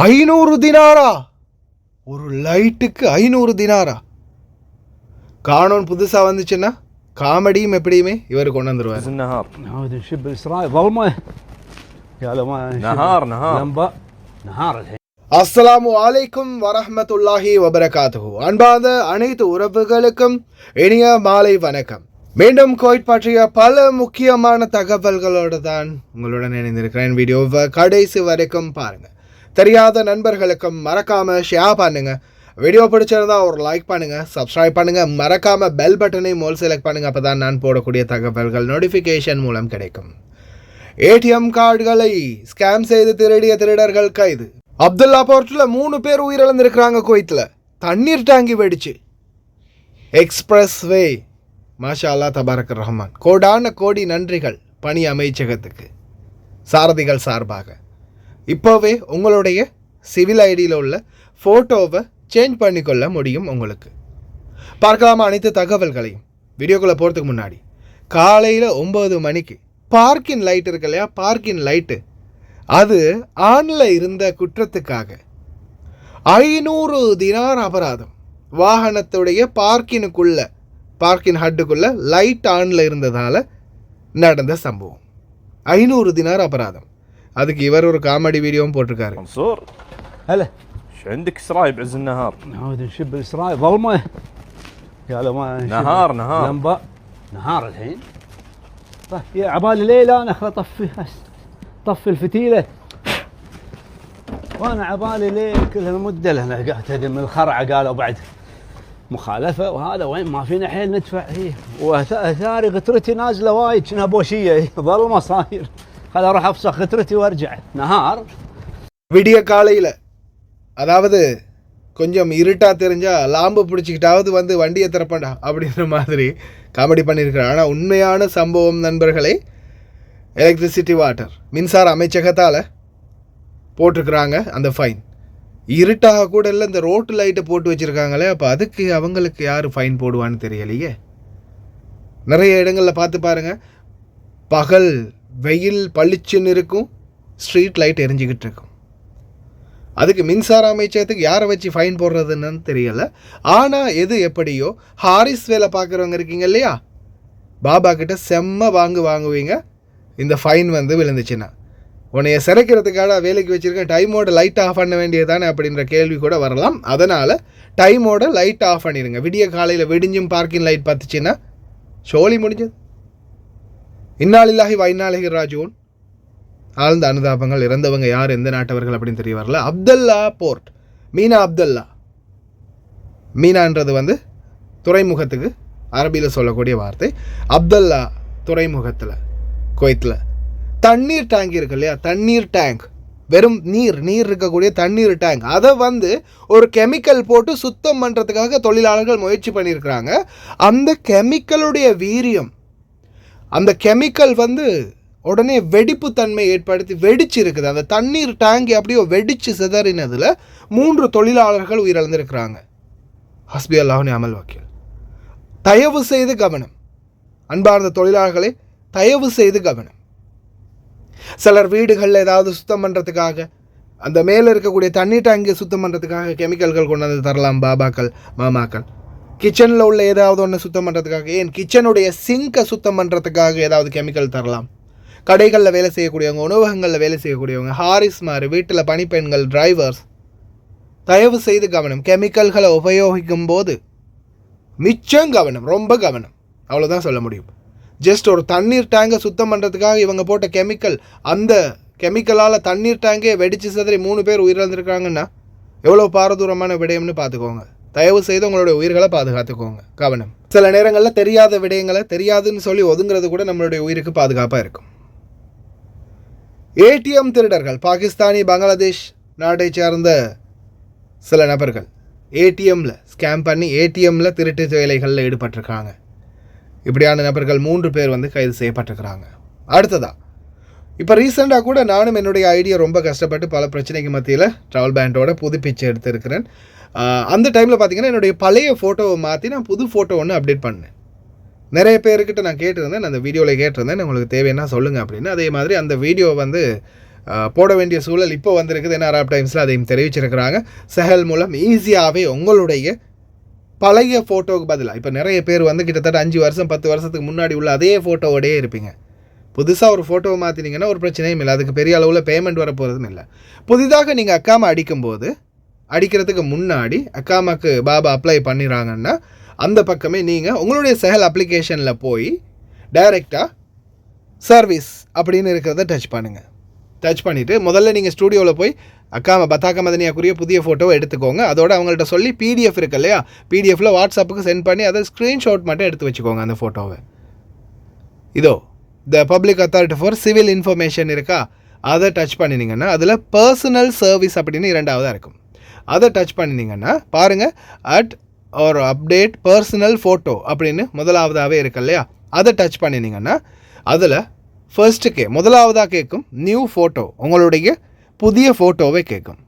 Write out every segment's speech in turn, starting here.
500 தினாரா? ஒரு லைட்டுக்கு 500 தினாரா? காணோன் புதுசாக வந்துச்சுன்னா காமெடியும் எப்படியுமே இவர் கொண்டு வந்துருவார். அஸ்ஸலாமு அலைக்கும் வரஹ்மத்துல்லாஹி வபரகாத்துஹு. அன்பார்ந்த அனைத்து உறவுகளுக்கும் இனிய மாலை வணக்கம். மீண்டும் கோவிட் பற்றிய பல முக்கியமான தகவல்களோடு தான் உங்களுடன் இணைந்திருக்கிறேன். வீடியோவை கடைசி வரைக்கும் பாருங்கள். தெரியாத நண்பர்களுக்கும் மறக்காமல் ஷேர் பண்ணுங்கள். வீடியோ பிடிச்சிருந்தா ஒரு லைக் பண்ணுங்கள், சப்ஸ்கிரைப் பண்ணுங்கள், மறக்காமல் பெல் பட்டனை மோல் செலக்ட் பண்ணுங்கள். அப்போ தான் நான் போடக்கூடிய தகவல்கள் நோட்டிஃபிகேஷன் மூலம் கிடைக்கும். ஏடிஎம் கார்டுகளை ஸ்கேம் செய்து திருடிய திருடர்கள் கைது. அப்துல்லா போர்ட்டில் 3 பேர் உயிரிழந்திருக்கிறாங்க. குவைத்தில் தண்ணீர் டேங்கி வெடிச்சு. எக்ஸ்பிரஸ் வே மாஷா அல்லா தபாரக் ரஹ்மான். கோடான கோடி நன்றிகள் பணி அமைச்சகத்துக்கு சாரதிகள் சார்பாக. இப்போவே உங்களுடைய சிவில் ஐடியில் உள்ள ஃபோட்டோவை சேஞ்ச் பண்ணிக்கொள்ள முடியும். உங்களுக்கு பார்க்கலாமா அனைத்து தகவல்களையும். வீடியோக்குள்ளே போகிறதுக்கு முன்னாடி காலையில் 9 மணிக்கு பார்க்கிங் லைட் இருக்கு இல்லையா, பார்க்கிங் லைட்டு அது ஆனில் இருந்த குற்றத்துக்காக 500 தினார் அபராதம். வாகனத்துடைய பார்க்கிங் ஹட்டுக்குள்ளே லைட் ஆனில் இருந்ததால் நடந்த சம்பவம். 500 தினார் அபராதம். அதுக்கு இவர் ஒரு காமெடி வீடியோவும் போட்டிருக்காரு. منصور هلا شو عندك اسراي بعز النهار؟ نعود نشب الاسراء ظلمه يا لا ما نهار لمبه نهار الحين. طيب يا عبالي ليله انا طفي الفتيله وانا عبالي ليل كل هالمده لهنا قاعد تهدم الخرعه. قالوا بعد مخالفه وهذا وين ما فينا حيل ندفع. هي واثاري غترتي نازله وايد شنها بوشيه. ظلمه صاير. خل اروح افسخ غترتي وارجع. نهار விடிய காலையில், அதாவது கொஞ்சம் இருட்டாக தெரிஞ்சால் லாம்பு பிடிச்சிக்கிட்டாவது வந்து வண்டியை திறப்பண்டா அப்படின்ற மாதிரி காமெடி பண்ணியிருக்கிறார். ஆனால் உண்மையான சம்பவம் நண்பர்களே, எலக்ட்ரிசிட்டி வாட்டர் மின்சார அமைச்சகத்தால் போட்டிருக்கிறாங்க அந்த ஃபைன். இருட்டாக கூட இல்லை, இந்த ரோட்டு லைட்டை போட்டு வச்சுருக்காங்களே, அப்போ அதுக்கு அவங்களுக்கு யார் ஃபைன் போடுவான்னு தெரியலையே. நிறைய இடங்களில் பார்த்து பாருங்கள், பகல் வெயில் பளிச்சுன்னு இருக்கும், ஸ்ட்ரீட் லைட் எரிஞ்சிக்கிட்டு இருக்கும். அதுக்கு மின்சார அமைச்சகத்துக்கு யாரை வச்சு ஃபைன் போடுறதுன்னு தெரியலை. ஆனால் எது எப்படியோ, ஹாரிஸ் வேலை பார்க்குறவங்க இருக்கீங்க இல்லையா, பாபா கிட்ட செம்ம வாங்குவீங்க. இந்த ஃபைன் வந்து விழுந்துச்சுன்னா உன்னைய சிறைக்கிறதுக்காக வேலைக்கு வச்சுருக்கேன், டைமோட லைட் ஆஃப் பண்ண வேண்டியது தானே அப்படின்ற கேள்வி கூட வரலாம். அதனால் டைமோட லைட் ஆஃப் பண்ணிடுங்க. விடிய காலையில் விடிஞ்சும் பார்க்கிங் லைட் பார்த்துச்சுன்னா ஷோலி முடிஞ்சது. இன்னாலில்லாஹி வைனாலிஹி ராஜூன். ஆழ்ந்த அனுதாபங்கள். இறந்தவங்க யார், எந்த நாட்டவர்கள் அப்படின்னு தெரிய வரல. அப்துல்லா போர்ட், மீனா அப்துல்லா. மீனான்றது வந்து துறைமுகத்துக்கு அரபியில் சொல்லக்கூடிய வார்த்தை. அப்துல்லா துறைமுகத்தில் குவைத்தில் தண்ணீர் டேங்க் இருக்கு இல்லையா, தண்ணீர் டேங்க், வெறும் நீர் இருக்கக்கூடிய தண்ணீர் டேங்க், அதை வந்து ஒரு கெமிக்கல் போட்டு சுத்தம் பண்ணுறதுக்காக தொழிலாளர்கள் முயற்சி பண்ணியிருக்கிறாங்க. அந்த கெமிக்கலுடைய வீரியம், அந்த கெமிக்கல் வந்து உடனே வெடிப்பு தன்மை ஏற்படுத்தி வெடிச்சு இருக்குது. அந்த தண்ணீர் டேங்கி அப்படியோ வெடிச்சு சிதறினதில் 3 தொழிலாளர்கள் உயிரிழந்திருக்கிறாங்க. ஹஸ்பி அல்லாஹ் நிஅமல் வக்கீல். தயவு செய்து கவனம் அன்பார்ந்த தொழிலாளர்களே, தயவு செய்து கவனம். சிலர் வீடுகளில் ஏதாவது சுத்தம் பண்ணுறதுக்காக, அந்த மேலே இருக்கக்கூடிய தண்ணீர் டேங்கை சுத்தம் பண்ணுறதுக்காக கெமிக்கல்கள் கொண்டு வந்து தரலாம் பாபாக்கள் மாமாக்கள். கிச்சனில் உள்ள ஏதாவது ஒன்று சுத்தம் பண்ணுறதுக்காக, ஏன் கிச்சனுடைய சிங்கை சுத்தம் பண்ணுறதுக்காக ஏதாவது கெமிக்கல் தரலாம். கடைகளில் வேலை செய்யக்கூடியவங்க, உணவகங்களில் வேலை செய்யக்கூடியவங்க, ஹாரிஸ் மாதிரி வீட்டில் பணிப்பெண்கள், டிரைவர்ஸ், தயவு செய்து கவனம். கெமிக்கல்களை உபயோகிக்கும் போது மிச்சம் கவனம், ரொம்ப கவனம். அவ்வளோதான் சொல்ல முடியும். ஜஸ்ட் ஒரு தண்ணீர் டேங்கை சுத்தம் பண்ணுறதுக்காக இவங்க போட்ட கெமிக்கல், அந்த கெமிக்கலால் தண்ணீர் டேங்கே வெடிச்சு சிதறி 3 பேர் உயிரிழந்திருக்காங்கன்னா எவ்வளோ பாரதூரமான விடயம்னு பார்த்துக்கோங்க. தயவு செய்து உங்களுடைய உயிர்களை பாதுகாத்துக்கோங்க. கவனம். சில நேரங்களில் தெரியாத விடயங்களை தெரியாதுன்னு சொல்லி ஒதுங்கிறது கூட நம்மளுடைய உயிருக்கு பாதுகாப்பாக இருக்கும். ஏடிஎம் திருடர்கள். பாகிஸ்தானி, பங்களாதேஷ் நாட்டை சேர்ந்த சில நபர்கள் ஏடிஎம்மில் ஸ்கேம் பண்ணி ஏடிஎம்மில் திருட்டு வேலைகளில் ஈடுபட்டிருக்காங்க. இப்படியான நபர்கள் 3 பேர் வந்து கைது செய்யப்பட்டிருக்கிறாங்க. அடுத்ததாக இப்போ ரீசெண்டாக கூட நானும் என்னுடைய ஐடியா ரொம்ப கஷ்டப்பட்டு பல பிரச்சனைக்கு மத்தியில் ட்ராவல் பேண்டோட புதுப்பிச்சு எடுத்திருக்கிறேன். அந்த டைமில் பார்த்திங்கன்னா என்னுடைய பழைய ஃபோட்டோவை மாற்றி நான் புது ஃபோட்டோ ஒன்று அப்டேட் பண்ணேன். நிறைய பேர்கிட்ட நான் கேட்டிருந்தேன், அந்த வீடியோவில் கேட்டிருந்தேன், உங்களுக்கு தேவைன்னா சொல்லுங்கள் அப்படின்னு. அதே மாதிரி அந்த வீடியோ வந்து போட வேண்டிய சூழல் இப்போ வந்திருக்குது. என்ன அரப் டைம்ஸில் அதையும் தெரிவிச்சிருக்கிறாங்க. சஹல் மூலம் ஈஸியாகவே உங்களுடைய பழைய ஃபோட்டோவுக்கு பதிலாக இப்போ நிறைய பேர் வந்து கிட்டத்தட்ட 5 வருஷம் 10 வருஷத்துக்கு முன்னாடி உள்ள அதே ஃபோட்டோவோடையே இருப்பீங்க. புதுசாக ஒரு ஃபோட்டோவை மாற்றினீங்கன்னா ஒரு பிரச்சனையும் இல்லை, அதுக்கு பெரிய அளவில் பேமெண்ட் வர போகிறதும் இல்லை. புதிதாக நீங்கள் அக்காமா அடிக்கும்போது அடிக்கிறதுக்கு முன்னாடி அக்காமாக்கு பாபா அப்ளை பண்ணிடுறாங்கன்னா அந்த பக்கமே நீங்கள் உங்களுடைய சஹல் அப்ளிகேஷனில் போய் டைரெக்டாக சர்வீஸ் அப்படின்னு இருக்கிறத டச் பண்ணுங்கள். டச் பண்ணிவிட்டு முதல்ல நீங்கள் ஸ்டூடியோவில் போய் பத்தாக்க மதனியாக்குரிய புதிய ஃபோட்டோவை எடுத்துக்கோங்க. அதோட அவங்கள்ட்ட சொல்லி பிடிஎஃப் இருக்கு இல்லையா, பிடிஎஃப்பில் வாட்ஸ்அப்புக்கு சென்ட் பண்ணி அதை ஸ்க்ரீன்ஷாட் மட்டும் எடுத்து வச்சுக்கோங்க. அந்த ஃபோட்டோவை இதோ the public authority for civil information இருக்கா, அதை டச் பண்ணினீங்கன்னா அதில் பர்சனல் சர்வீஸ் அப்படின்னு 2வதாக இருக்கும். அதை டச் பண்ணினீங்கன்னா பாருங்கள் அட் ஒரு அப்டேட் பர்சனல் ஃபோட்டோ அப்படின்னு முதலாவதாகவே இருக்கு இல்லையா, அதை டச் பண்ணினீங்கன்னா அதில் முதலாவதாக கேட்கும் நியூ ஃபோட்டோ, உங்களுடைய புதிய ஃபோட்டோவை கேட்கும்.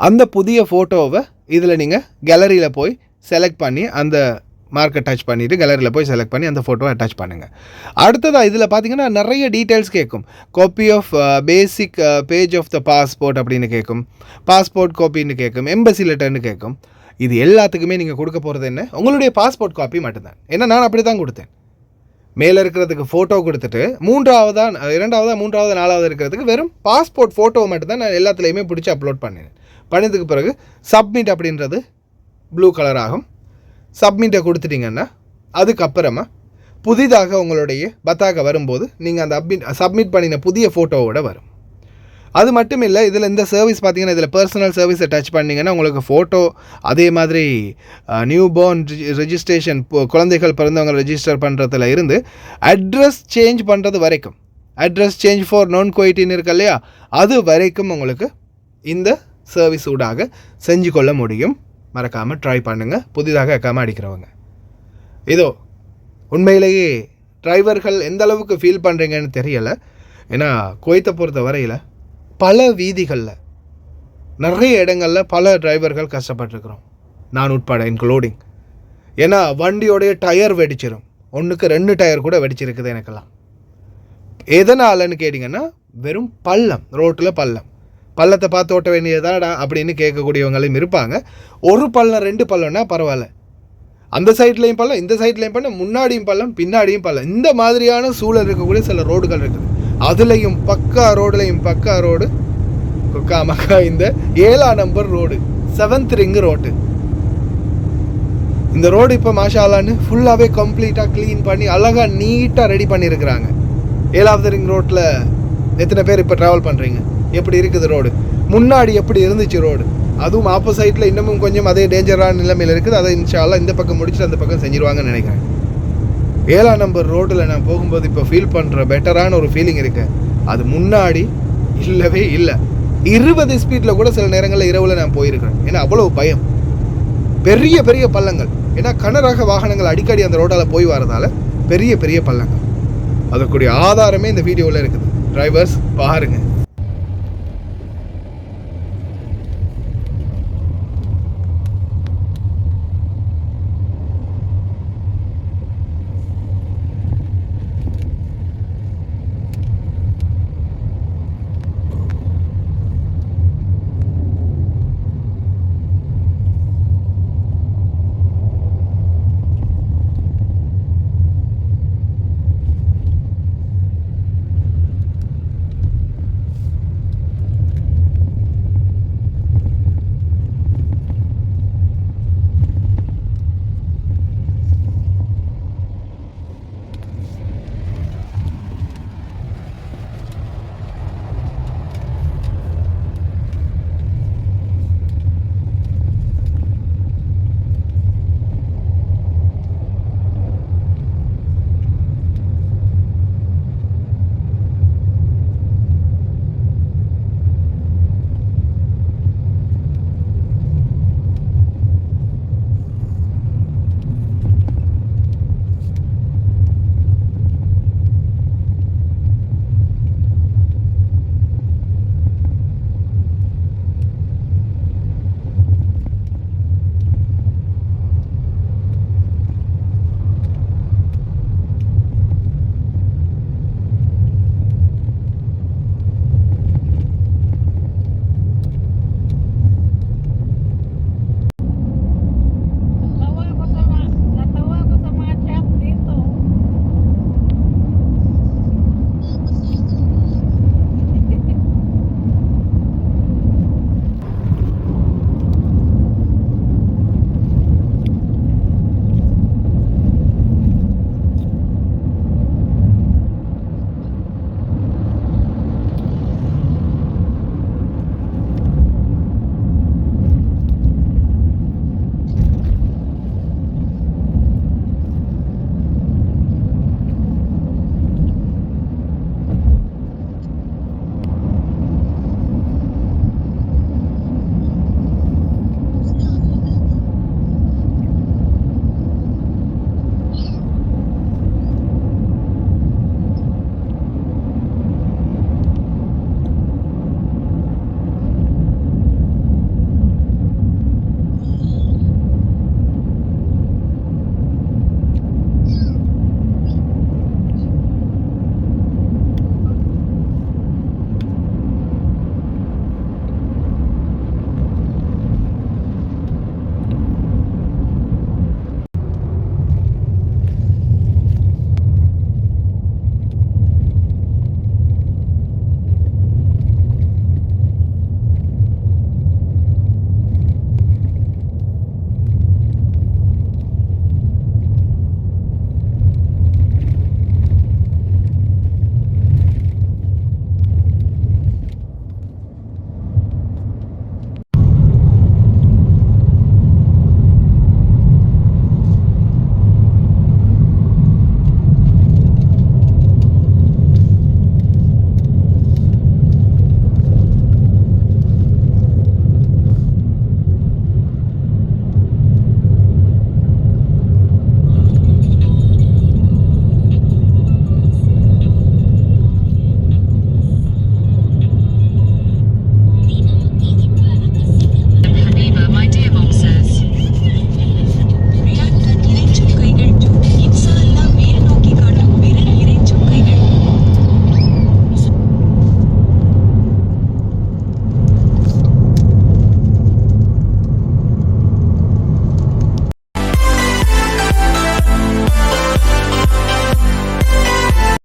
அந்த புதிய ஃபோட்டோவை இதில் நீங்கள் கேலரியில் போய் செலக்ட் பண்ணி அந்த மார்க்கை டச் பண்ணிவிட்டு கேலரியில் போய் செலக்ட் பண்ணி அந்த ஃபோட்டோவை அட்டாச் பண்ணுங்கள். அடுத்ததாக இதில் பார்த்தீங்கன்னா நிறைய டீட்டெயில்ஸ் கேட்கும். Copy of basic page of the passport அப்படின்னு கேட்கும், பாஸ்போர்ட் காப்பின்னு கேட்கும், எம்பசி லெட்டர்னு கேட்கும். இது எல்லாத்துக்குமே நீங்கள் கொடுக்க போகிறது என்ன, உங்களுடைய பாஸ்போர்ட் காப்பி மட்டும்தான். ஏன்னா நான் அப்படி தான் கொடுத்தேன். மேலே இருக்கிறதுக்கு ஃபோட்டோ கொடுத்துட்டு 2வது 3வது 4வது இருக்கிறதுக்கு வெறும் பாஸ்போர்ட் ஃபோட்டோவை மட்டும்தான் நான் எல்லாத்துலேயுமே பிடிச்சி அப்லோட் பண்ணினேன். பண்ணதுக்கு பிறகு சப்மிட் அப்படின்றது ப்ளூ கலர் ஆகும். சப்மிட்டை கொடுத்துட்டிங்கன்னா அதுக்கப்புறமா புதிதாக உங்களுடைய பத்தாக வரும்போது நீங்கள் அந்த சப்மிட் பண்ணின புதிய ஃபோட்டோவோட வரும். அது மட்டும் இல்லை, இதில் இந்த சர்வீஸ் பார்த்தீங்கன்னா இதில் பர்சனல் சர்வீஸை டச் பண்ணிங்கன்னா உங்களுக்கு ஃபோட்டோ, அதே மாதிரி நியூ பார்ன் ரெஜிஸ்ட்ரேஷன், குழந்தைகள் பிறந்தவங்க ரெஜிஸ்டர் பண்ணுறதுல இருந்து அட்ரஸ் சேஞ்ச் பண்ணுறது வரைக்கும், அட்ரஸ் சேஞ்ச் ஃபார் நான் கோயிட்டின்னு இருக்கு இல்லையா, அது வரைக்கும் உங்களுக்கு இந்த சர்வீஸ் ஊடாக செஞ்சு கொள்ள முடியும். மறக்காமல் ட்ரை பண்ணுங்கள், புதிதாக அக்காமல் அடிக்கிறவங்க. இதோ உண்மையிலேயே டிரைவர்கள் எந்த அளவுக்கு ஃபீல் பண்ணுறீங்கன்னு தெரியலை. ஏன்னா குவைத்தை பொறுத்த வரையில் பல வீதிகளில் நிறைய இடங்களில் பல டிரைவர்கள் கஷ்டப்பட்டுருக்குறோம், நான் உட்பட இன்க்ளூடிங். ஏன்னா வண்டியோடைய டயர் வெடிச்சிடும், 1க்கு 2 டயர் கூட வெடிச்சிருக்குது எனக்கெல்லாம். எதனாலன்னு கேட்டிங்கன்னா வெறும் பள்ளம், ரோட்டில் பள்ளத்தை பார்த்து ஓட்ட வேண்டியதாடா அப்படின்னு கேட்கக்கூடியவங்களும் இருப்பாங்க. ஒரு பள்ளம் 2 பள்ளம்னா பரவாயில்ல, அந்த சைட்லேயும் பள்ளம் இந்த சைட்லேயும் பள்ளம், முன்னாடியும் பள்ளம் பின்னாடியும் பள்ளம், இந்த மாதிரியான சூழல் இருக்கக்கூடிய சில ரோடுகள் இருக்குது. அதுலேயும் பக்கா ரோடு மக்கா இந்த 7ஆம் number road 7th ring road. இந்த ரோடு இப்போ மாஷாலான்னு ஃபுல்லாகவே கம்ப்ளீட்டாக க்ளீன் பண்ணி அழகாக நீட்டாக ரெடி பண்ணியிருக்கிறாங்க. 7வது ரிங் ரோட்டில் எத்தனை பேர் இப்போ ட்ராவல் பண்ணுறீங்க, எப்படி இருக்குது ரோடு, முன்னாடி எப்படி இருந்துச்சு ரோடு, அதுவும் ஆப்போசைட்டில் இன்னமும் கொஞ்சம் அதே டேஞ்சரான நிலைமையில் இருக்குது. அதை இன்ஷால்லா இந்த பக்கம் முடிச்சுட்டு அந்த பக்கம் செஞ்சிருவாங்கன்னு நினைக்கிறேன். 7ஆம் நம்பர் ரோட்டில் நான் போகும்போது இப்போ ஃபீல் பண்ணுற பெட்டரான ஒரு ஃபீலிங் இருக்கு. அது முன்னாடி இல்லவே இல்லை. 20 ஸ்பீடில் கூட சில நேரங்களில் இரவில் நான் போயிருக்கிறேன். ஏன்னா அவ்வளவு பயம், பெரிய பள்ளங்கள். ஏன்னா கனரக வாகனங்கள் அடிக்கடி அந்த ரோட்டால் போய் வரதால பெரிய பள்ளங்கள். அதுக்குரிய ஆதாரமே இந்த வீடியோவில் இருக்குது. டிரைவர்ஸ் பாருங்கள்.